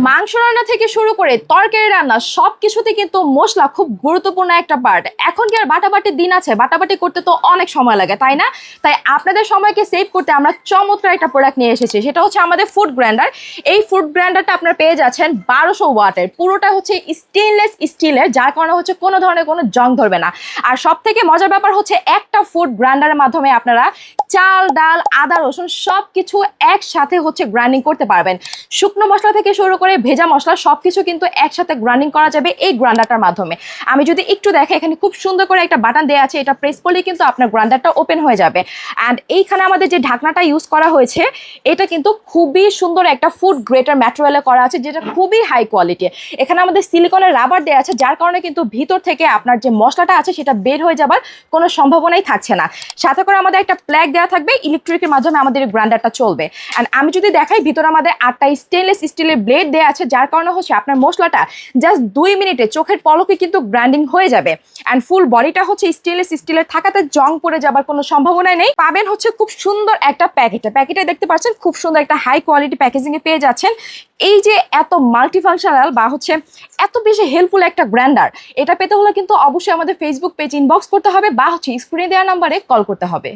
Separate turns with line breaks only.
মাংস রান্না থেকে শুরু করে তরকারি রান্না সবকিছুতে কিন্তু মশলা খুব গুরুত্বপূর্ণ একটা পার্ট। এখন কি আর বাটাবাটির দিন আছে? বাটাবাটি করতে তো অনেক সময় লাগে, তাই না? তাই আপনাদের সময়কে সেভ করতে আমরা চমৎকার একটা প্রোডাক্ট নিয়ে এসেছি, সেটা হচ্ছে আমাদের ফুড গ্রাইন্ডার। এই ফুড গ্রাইন্ডারটা আপনারা পেয়ে যাচ্ছেন 1200 ওয়াটের, পুরোটা হচ্ছে স্টেনলেস স্টিলের, যার কারণে হচ্ছে কোনো ধরনের কোনো জং ধরবে না। আর সব থেকে মজার ব্যাপার হচ্ছে একটা ফুড গ্রাইন্ডারের মাধ্যমে আপনারা চাল, ডাল, আদা, রসুন সবকিছু একসাথে হচ্ছে গ্রাইন্ডিং করতে পারবেন। শুকনো মশলা থেকে শুরু করে ভেজা মশলা সবকিছু কিন্তু একসাথে গ্রাইন্ডিং করা যাবে এই গ্রাইন্ডারটার মাধ্যমে। আমি যদি একটু দেখাই, এখানে খুব সুন্দর করে একটা বাটন দেওয়া আছে, এটা প্রেস করলেই কিন্তু আপনার গ্রাইন্ডারটা ওপেন হয়ে যাবে। অ্যান্ড এইখানে আমাদের যে ঢাকনাটা ইউজ করা হয়েছে, এটা কিন্তু খুবই সুন্দর একটা ফুড গ্রেটার ম্যাটেরিয়ালে করা আছে, যেটা খুবই হাই কোয়ালিটি। এখানে আমাদের সিলিকনের রাবার দেওয়া আছে, যার কারণে কিন্তু ভিতর থেকে আপনার যে মশলাটা আছে সেটা বের হয়ে যাবার কোনো সম্ভাবনাই থাকছে না। সাথে করে আমাদের একটা প্লাগ দেওয়া থাকবে, ইলেকট্রিকের মাধ্যমে আমাদের গ্রাইন্ডারটা চলবে। অ্যান্ড আমি যদি দেখাই, ভিতরে আমাদের 8টা স্টেনলেস স্টিলের ব্লেড দেওয়া আছে, যার কারণে হচ্ছে আপনার মশলাটা জাস্ট 2 মিনিটে চোখের পলকে কিন্তু গ্রাইন্ডিং হয়ে যাবে। অ্যান্ড ফুল বডিটা হচ্ছে স্টেনলেস স্টিলের থাকাতে জং পড়ে যাবার কোনো সম্ভাবনাই নেই। পাবেন হচ্ছে খুব সুন্দর একটা প্যাকেটে দেখতে পাচ্ছেন খুব সুন্দর একটা হাই কোয়ালিটি প্যাকেজিং এ পেয়ে যাচ্ছেন। এই যে এত মাল্টিফাংশনাল বা হচ্ছে এত বেশি হেল্পফুল একটা গ্রাইন্ডার, এটা পেতে হলে কিন্তু অবশ্যই আমাদের ফেসবুক পেজ ইনবক্স করতে হবে বা হচ্ছে স্ক্রিনে দেওয়া নাম্বারে কল করতে হবে।